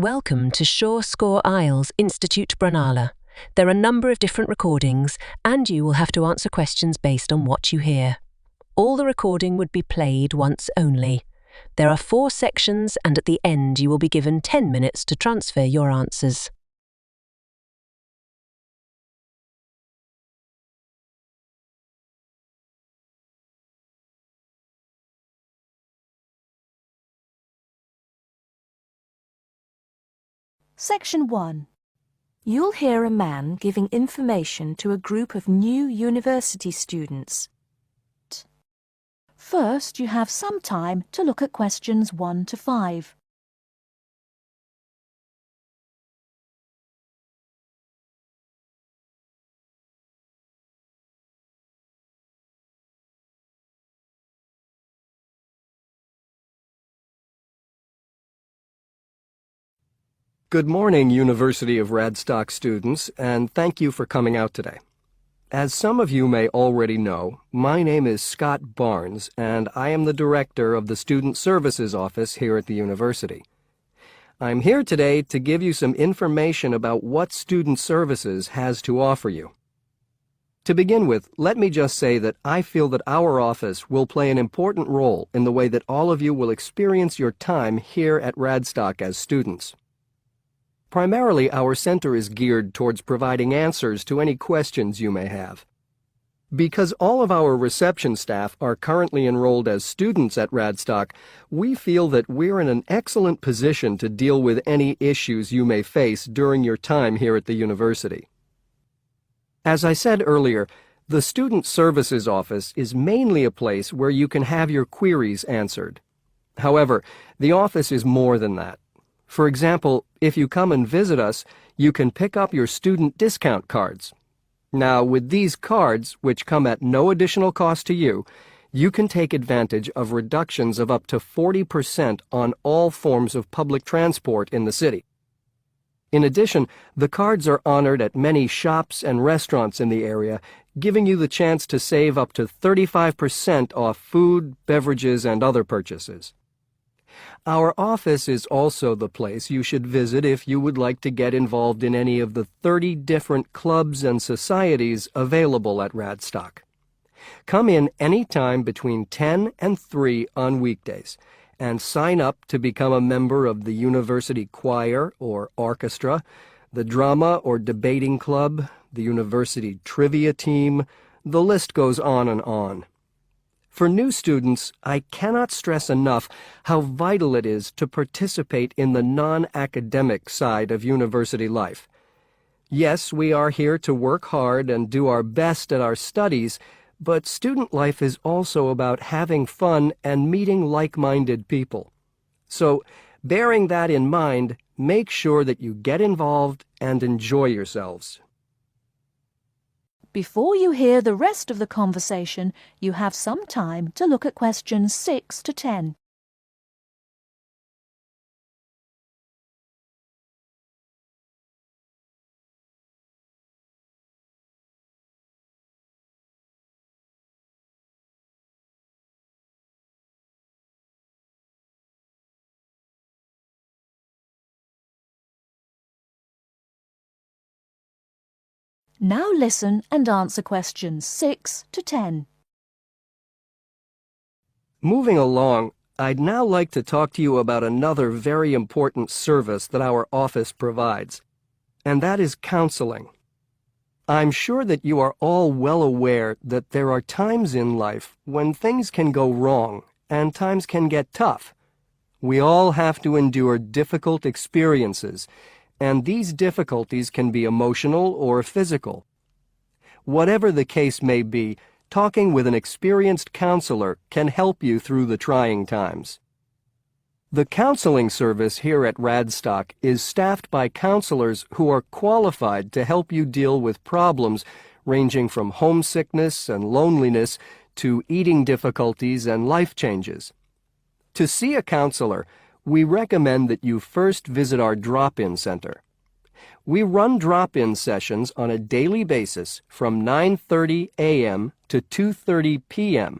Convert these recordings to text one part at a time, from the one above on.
Welcome to Sure Score IELTS Institute Brunala. There are a number of different recordings, and you will have to answer questions based on what you hear. All the recording would be played once only. There are 4 sections, and at the end you will be given 10 minutes to transfer your answers. Section 1. You'll hear a man giving information to a group of new university students. First, you have some time to look at questions 1 to 5. Good morning, University of Radstock students, and thank you for coming out today. As some of you may already know, my name is Scott Barnes, and I am the director of the Student Services Office here at the university. I'm here today to give you some information about what Student Services has to offer you. To begin with, let me just say that I feel that our office will play an important role in the way that all of you will experience your time here at Radstock as students. Primarily, our center is geared towards providing answers to any questions you may have. Because all of our reception staff are currently enrolled as students at Radstock, we feel that we're in an excellent position to deal with any issues you may face during your time here at the university. As I said earlier, the Student Services Office is mainly a place where you can have your queries answered. However, the office is more than that. For example, if you come and visit us, you can pick up your student discount cards. Now, with these cards, which come at no additional cost to you, you can take advantage of reductions of up to 40% on all forms of public transport in the city. In addition, the cards are honored at many shops and restaurants in the area, giving you the chance to save up to 35% off food, beverages, and other purchases. Our office is also the place you should visit if you would like to get involved in any of the 30 different clubs and societies available at Radstock. Come in any time between 10 and 3 on weekdays and sign up to become a member of the university choir or orchestra, the drama or debating club, the university trivia team. The list goes on and on. For new students, I cannot stress enough how vital it is to participate in the non-academic side of university life. Yes, we are here to work hard and do our best at our studies, but student life is also about having fun and meeting like-minded people. So, bearing that in mind, make sure that you get involved and enjoy yourselves. Before you hear the rest of the conversation, you have some time to look at questions 6 to 10. Now listen and answer questions 6 to 10. Moving along, I'd now like to talk to you about another very important service that our office provides, and that is counseling. I'm sure that you are all well aware that there are times in life when things can go wrong and times can get tough. We all have to endure difficult experiences, and these difficulties can be emotional or physical. Whatever the case may be, talking with an experienced counselor can help you through the trying times. The counseling service here at Radstock is staffed by counselors who are qualified to help you deal with problems ranging from homesickness and loneliness to eating difficulties and life changes. To see a counselor, we recommend that you first visit our drop-in center. We run drop-in sessions on a daily basis from 9:30 a.m. to 2:30 p.m.,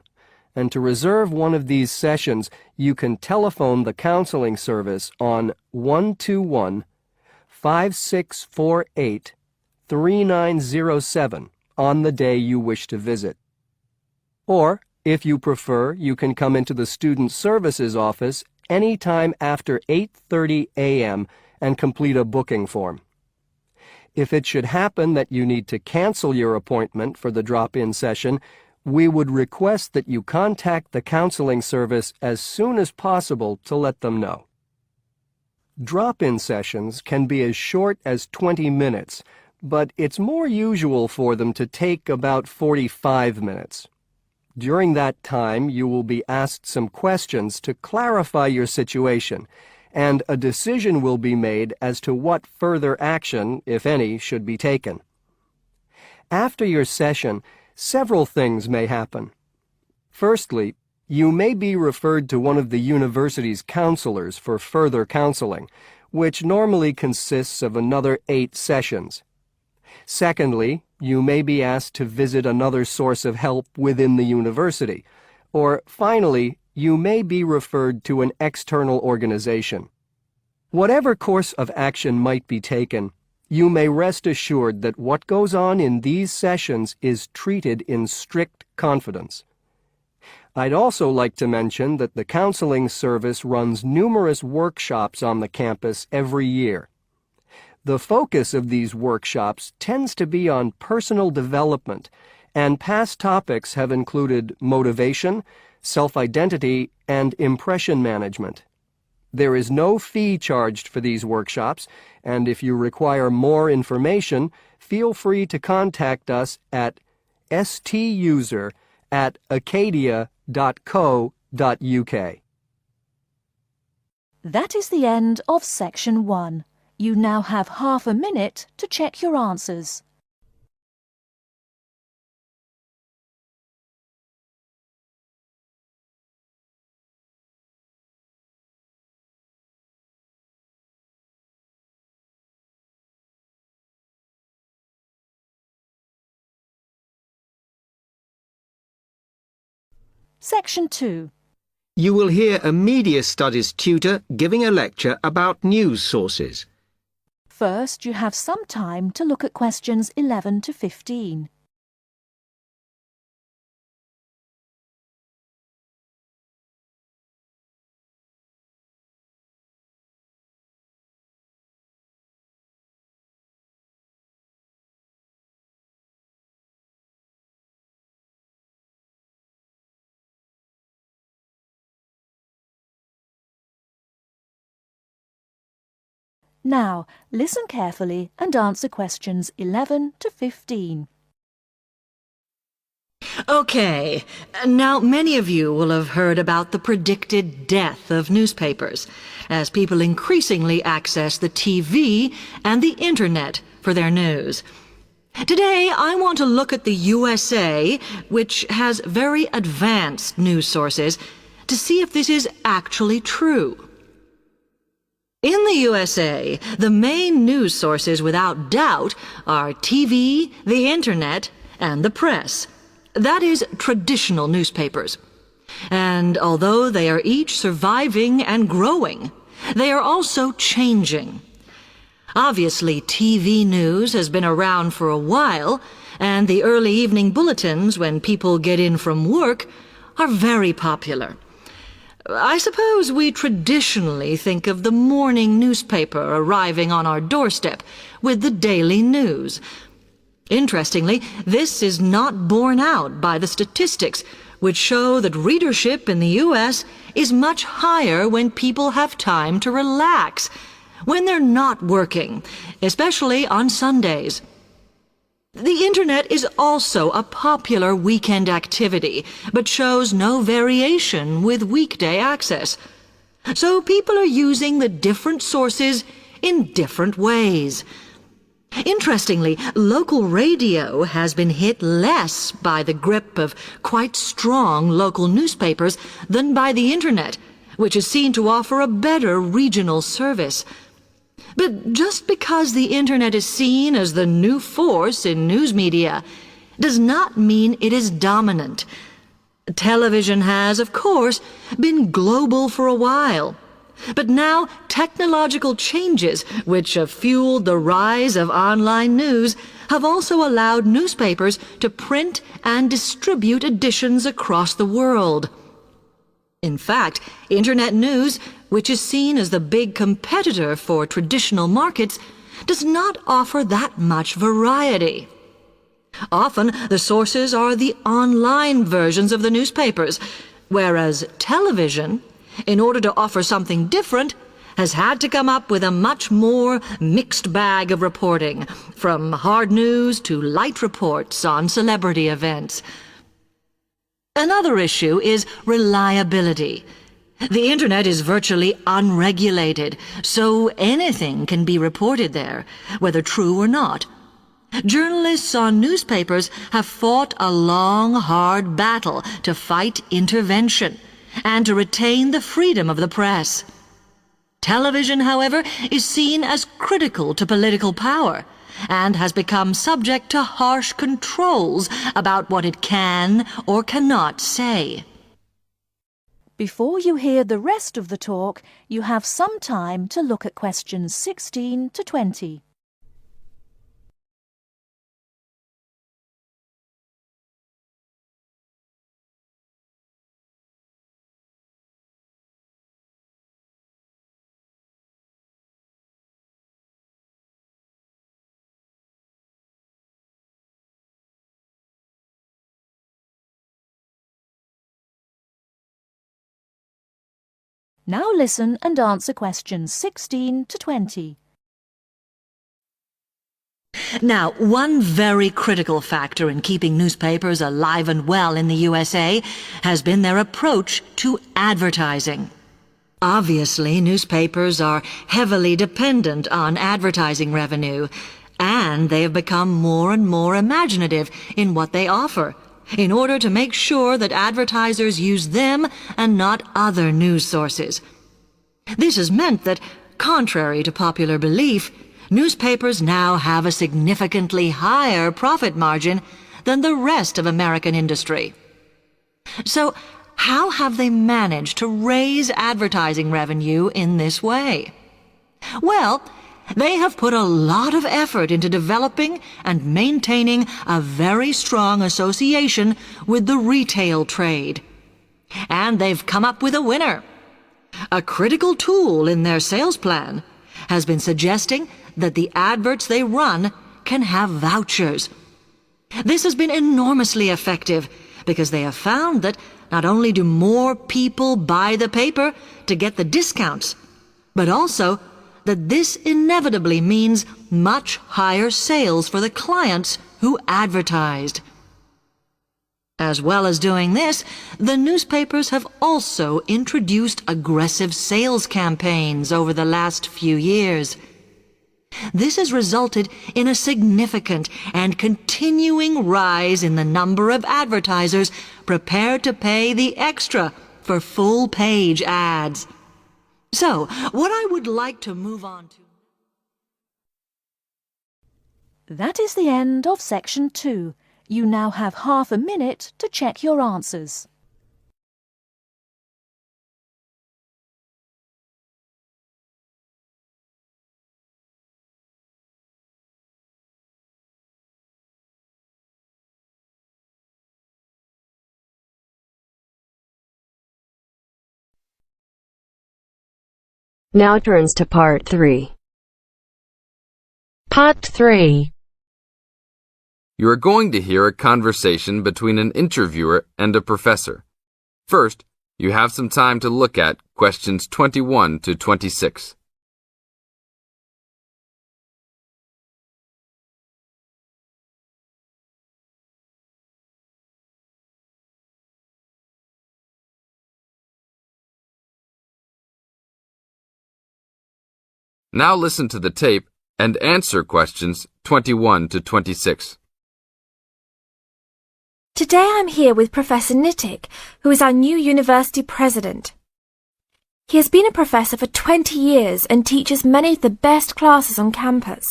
and to reserve one of these sessions, you can telephone the counseling service on 121-5648-3907 on the day you wish to visit. Or, if you prefer, you can come into the Student Services office anytime after 8:30 a.m. and complete a booking form. If it should happen that you need to cancel your appointment for the drop-in session, we would request that you contact the counseling service as soon as possible to let them know. Drop-in sessions can be as short as 20 minutes, but it's more usual for them to take about 45 minutes. During that time, you will be asked some questions to clarify your situation, and a decision will be made as to what further action, if any, should be taken. After your session, several things may happen. Firstly, you may be referred to one of the university's counselors for further counseling, which normally consists of another 8 sessions. Secondly, you may be asked to visit another source of help within the university. Or finally, you may be referred to an external organization. Whatever course of action might be taken, you may rest assured that what goes on in these sessions is treated in strict confidence. I'd also like to mention that the counseling service runs numerous workshops on the campus every year. The focus of these workshops tends to be on personal development, and past topics have included motivation, self-identity, and impression management. There is no fee charged for these workshops, and if you require more information, feel free to contact us at stuser@acadia.co.uk. That is the end of Section 1. You now have half a minute to check your answers. Section 2. You will hear a media studies tutor giving a lecture about news sources. First, you have some time to look at questions 11 to 15. Now, listen carefully and answer questions 11 to 15. Okay, now many of you will have heard about the predicted death of newspapers, as people increasingly access the TV and the Internet for their news. Today, I want to look at the USA, which has very advanced news sources, to see if this is actually true. In the USA, the main news sources without doubt are TV, the Internet, and the press. That is, traditional newspapers. And although they are each surviving and growing, they are also changing. Obviously, TV news has been around for a while, and the early evening bulletins when people get in from work are very popular. I suppose we traditionally think of the morning newspaper arriving on our doorstep with the daily news. Interestingly, this is not borne out by the statistics, which show that readership in the U.S. is much higher when people have time to relax, when they're not working, especially on Sundays. The Internet is also a popular weekend activity, but shows no variation with weekday access. So people are using the different sources in different ways. Interestingly, local radio has been hit less by the grip of quite strong local newspapers than by the Internet, which is seen to offer a better regional service. But just because the Internet is seen as the new force in news media does not mean it is dominant. Television has, of course, been global for a while. But now technological changes, which have fueled the rise of online news, have also allowed newspapers to print and distribute editions across the world. In fact, Internet news, which is seen as the big competitor for traditional markets, does not offer that much variety. Often, the sources are the online versions of the newspapers, whereas television, in order to offer something different, has had to come up with a much more mixed bag of reporting, from hard news to light reports on celebrity events. Another issue is reliability. The Internet is virtually unregulated, so anything can be reported there, whether true or not. Journalists on newspapers have fought a long, hard battle to fight intervention and to retain the freedom of the press. Television, however, is seen as critical to political power and has become subject to harsh controls about what it can or cannot say. Before you hear the rest of the talk, you have some time to look at questions 16 to 20. Now listen and answer questions 16 to 20. Now, one very critical factor in keeping newspapers alive and well in the USA has been their approach to advertising. Obviously, newspapers are heavily dependent on advertising revenue, and they have become more and more imaginative in what they offer, in order to make sure that advertisers use them and not other news sources. This has meant that, contrary to popular belief, newspapers now have a significantly higher profit margin than the rest of American industry. So, how have they managed to raise advertising revenue in this way? Well, they have put a lot of effort into developing and maintaining a very strong association with the retail trade. And they've come up with a winner. A critical tool in their sales plan has been suggesting that the adverts they run can have vouchers. This has been enormously effective because they have found that not only do more people buy the paper to get the discounts, but also that this inevitably means much higher sales for the clients who advertised. As well as doing this, the newspapers have also introduced aggressive sales campaigns over the last few years. This has resulted in a significant and continuing rise in the number of advertisers prepared to pay the extra for full-page ads. So, what I would like to move on to... That is the end of section 2. You now have half a minute to check your answers. Now turns to Part 3. Part 3. You are going to hear a conversation between an interviewer and a professor. First, you have some time to look at questions 21 to 26. Now listen to the tape and answer questions 21 to 26. Today I'm here with Professor Nittick, who is our new university president. He has been a professor for 20 years and teaches many of the best classes on campus.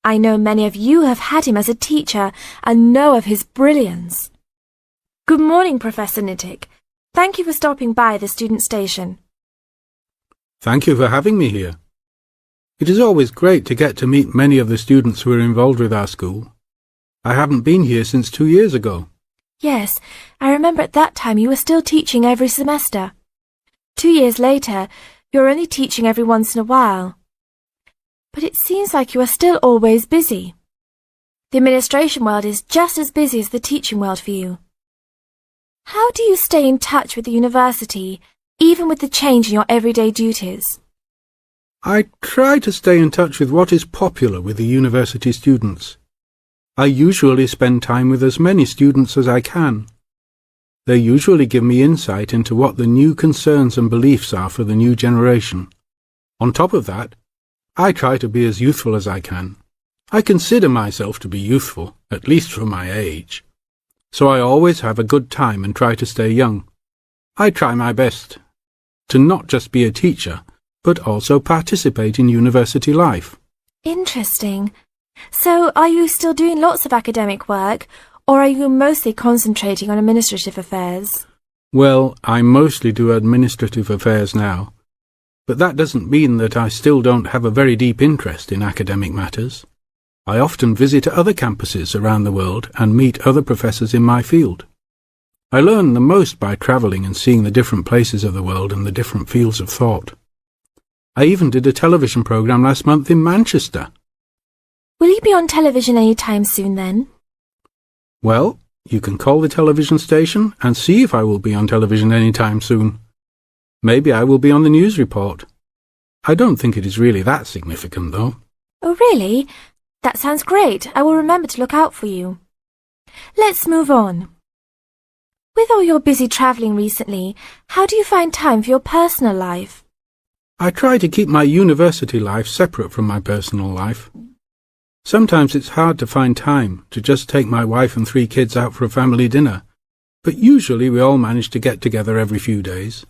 I know many of you have had him as a teacher and know of his brilliance. Good morning, Professor Nittick. Thank you for stopping by the student station. Thank you for having me here. It is always great to get to meet many of the students who are involved with our school. I haven't been here since 2 years ago. Yes, I remember at that time you were still teaching every semester. 2 years later, you're only teaching every once in a while. But it seems like you are still always busy. The administration world is just as busy as the teaching world for you. How do you stay in touch with the university, even with the change in your everyday duties? I try to stay in touch with what is popular with the university students. I usually spend time with as many students as I can. They usually give me insight into what the new concerns and beliefs are for the new generation. On top of that, I try to be as youthful as I can. I consider myself to be youthful, at least for my age. So I always have a good time and try to stay young. I try my best to not just be a teacher, but also participate in university life. Interesting. So, are you still doing lots of academic work, or are you mostly concentrating on administrative affairs? Well, I mostly do administrative affairs now, but that doesn't mean that I still don't have a very deep interest in academic matters. I often visit other campuses around the world and meet other professors in my field. I learn the most by travelling and seeing the different places of the world and the different fields of thought. I even did a television programme last month in Manchester. Will you be on television any time soon then? Well, you can call the television station and see if I will be on television any time soon. Maybe I will be on the news report. I don't think it is really that significant, though. Oh, really? That sounds great. I will remember to look out for you. Let's move on. With all your busy travelling recently, how do you find time for your personal life? I try to keep my university life separate from my personal life. Sometimes it's hard to find time to just take my wife and 3 kids out for a family dinner, but usually we all manage to get together every few days.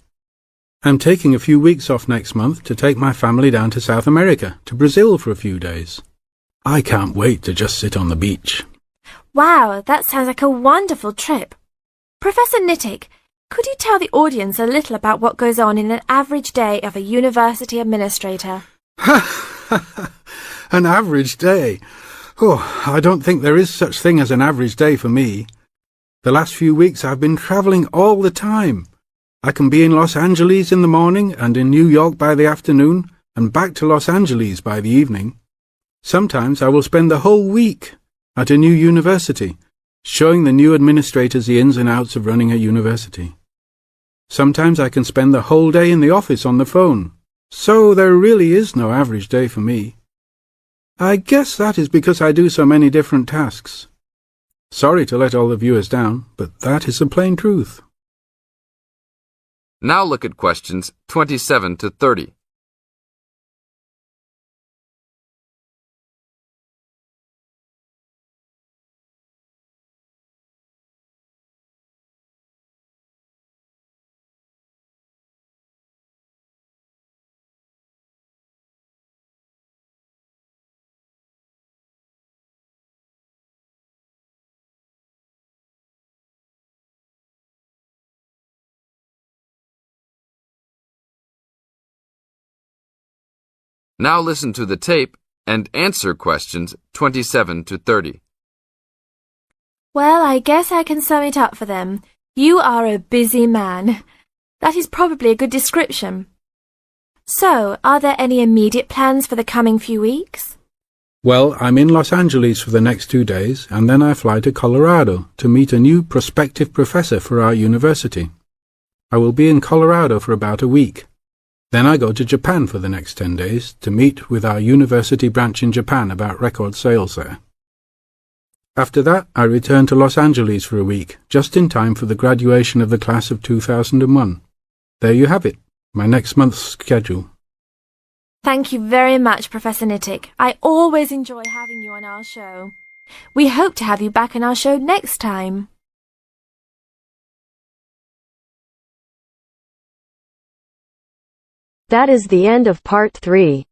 I'm taking a few weeks off next month to take my family down to South America, to Brazil for a few days. I can't wait to just sit on the beach. Wow, that sounds like a wonderful trip. Professor Nittick, could you tell the audience a little about what goes on in an average day of a university administrator? An average day? Oh, I don't think there is such thing as an average day for me. The last few weeks I've been travelling all the time. I can be in Los Angeles in the morning and in New York by the afternoon and back to Los Angeles by the evening. Sometimes I will spend the whole week at a new university, showing the new administrators the ins and outs of running a university. Sometimes I can spend the whole day in the office on the phone. So there really is no average day for me. I guess that is because I do so many different tasks. Sorry to let all the viewers down, but that is the plain truth. Now look at questions 27 to 30. Now listen to the tape and answer questions 27 to 30. Well, I guess I can sum it up for them. You are a busy man. That is probably a good description. So, are there any immediate plans for the coming few weeks? Well, I'm in Los Angeles for the next 2 days, and then I fly to Colorado to meet a new prospective professor for our university. I will be in Colorado for about a week. Then I go to Japan for the next 10 days to meet with our university branch in Japan about record sales there. After that, I return to Los Angeles for a week, just in time for the graduation of the class of 2001. There you have it, my next month's schedule. Thank you very much, Professor Nittick. I always enjoy having you on our show. We hope to have you back on our show next time. That is the end of part 3.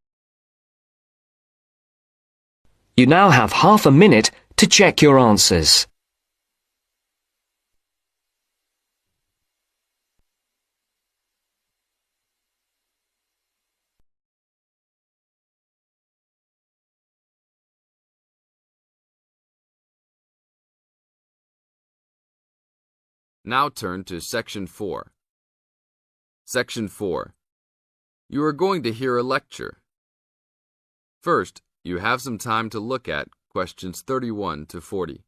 You now have half a minute to check your answers. Now turn to Section 4. Section 4. You are going to hear a lecture. First, you have some time to look at questions 31 to 40.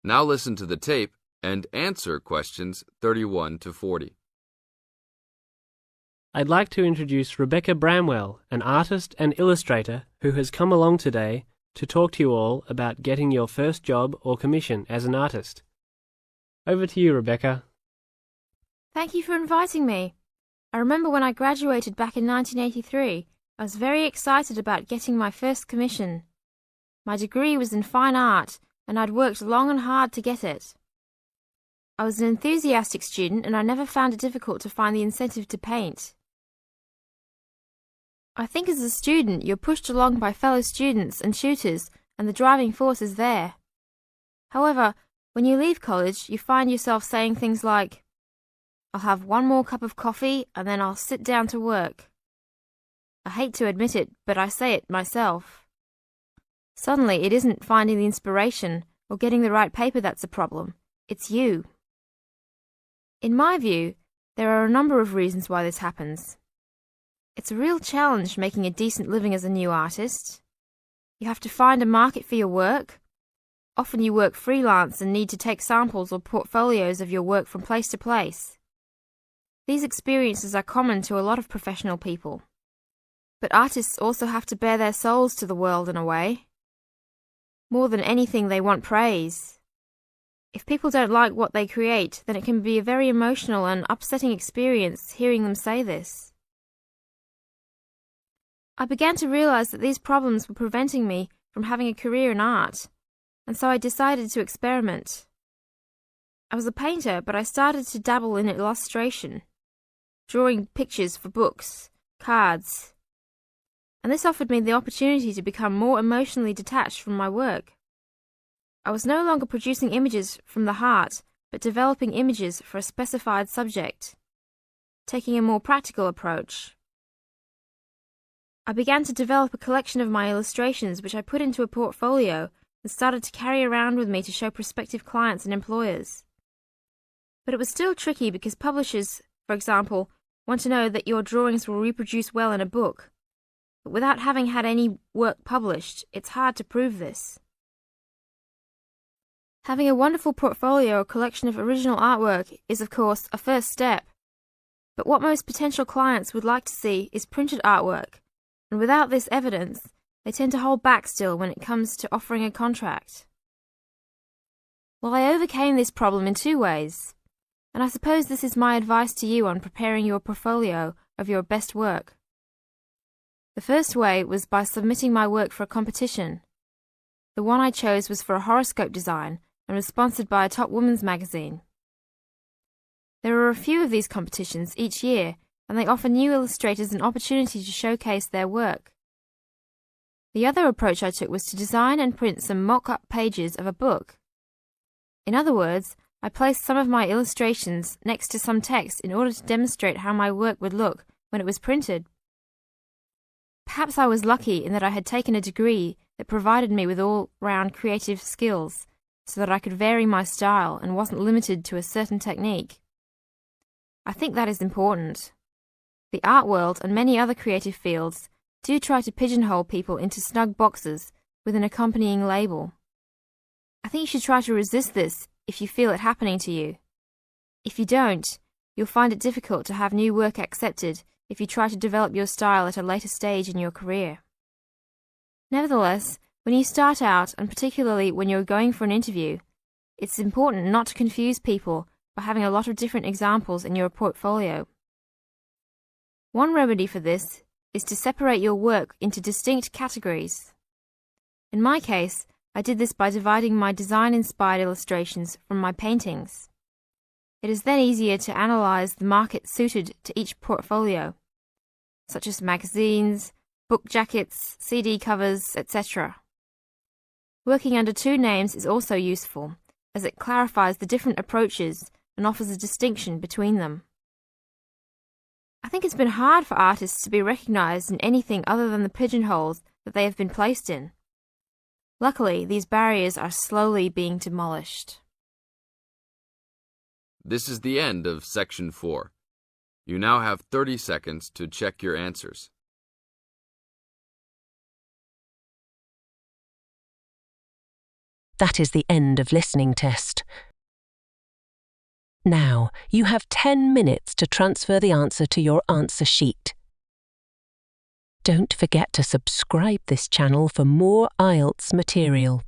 Now listen to the tape and answer questions 31 to 40. I'd like to introduce Rebecca Bramwell, an artist and illustrator who has come along today to talk to you all about getting your first job or commission as an artist. Over to you, Rebecca. Thank you for inviting me. I remember when I graduated back in 1983, I was very excited about getting my first commission. My degree was in fine art, and I'd worked long and hard to get it. I was an enthusiastic student, and I never found it difficult to find the incentive to paint. I think as a student you're pushed along by fellow students and tutors, and the driving force is there. However, when you leave college, you find yourself saying things like, "I'll have one more cup of coffee, and then I'll sit down to work." I hate to admit it, but I say it myself. Suddenly, it isn't finding the inspiration or getting the right paper that's a problem. It's you. In my view, there are a number of reasons why this happens. It's a real challenge making a decent living as a new artist. You have to find a market for your work. Often you work freelance and need to take samples or portfolios of your work from place to place. These experiences are common to a lot of professional people. But artists also have to bare their souls to the world in a way. More than anything, they want praise. If people don't like what they create, then it can be a very emotional and upsetting experience hearing them say this. I began to realize that these problems were preventing me from having a career in art, and so I decided to experiment. I was a painter, but I started to dabble in illustration, drawing pictures for books, cards, and this offered me the opportunity to become more emotionally detached from my work. I was no longer producing images from the heart, but developing images for a specified subject, taking a more practical approach. I began to develop a collection of my illustrations which I put into a portfolio and started to carry around with me to show prospective clients and employers. But it was still tricky because publishers, for example, want to know that your drawings will reproduce well in a book. But without having had any work published, it's hard to prove this. Having a wonderful portfolio or collection of original artwork is, of course, a first step. But what most potential clients would like to see is printed artwork, and without this evidence, they tend to hold back still when it comes to offering a contract. Well, I overcame this problem in two ways, and I suppose this is my advice to you on preparing your portfolio of your best work. The first way was by submitting my work for a competition. The one I chose was for a horoscope design and was sponsored by a top women's magazine. There are a few of these competitions each year, and they offer new illustrators an opportunity to showcase their work. The other approach I took was to design and print some mock-up pages of a book. In other words, I placed some of my illustrations next to some text in order to demonstrate how my work would look when it was printed. Perhaps I was lucky in that I had taken a degree that provided me with all-round creative skills, so that I could vary my style and wasn't limited to a certain technique. I think that is important. The art world and many other creative fields do try to pigeonhole people into snug boxes with an accompanying label. I think you should try to resist this if you feel it happening to you. If you don't, you'll find it difficult to have new work accepted if you try to develop your style at a later stage in your career. Nevertheless, when you start out, and particularly when you're going for an interview, it's important not to confuse people by having a lot of different examples in your portfolio. One remedy for this is to separate your work into distinct categories. In my case, I did this by dividing my design-inspired illustrations from my paintings. It is then easier to analyse the market suited to each portfolio, such as magazines, book jackets, CD covers, etc. Working under two names is also useful, as it clarifies the different approaches and offers a distinction between them. I think it's been hard for artists to be recognised in anything other than the pigeonholes that they have been placed in. Luckily, these barriers are slowly being demolished. This is the end of Section 4. You now have 30 seconds to check your answers. That is the end of listening test. Now, you have 10 minutes to transfer the answer to your answer sheet. Don't forget to subscribe this channel for more IELTS material.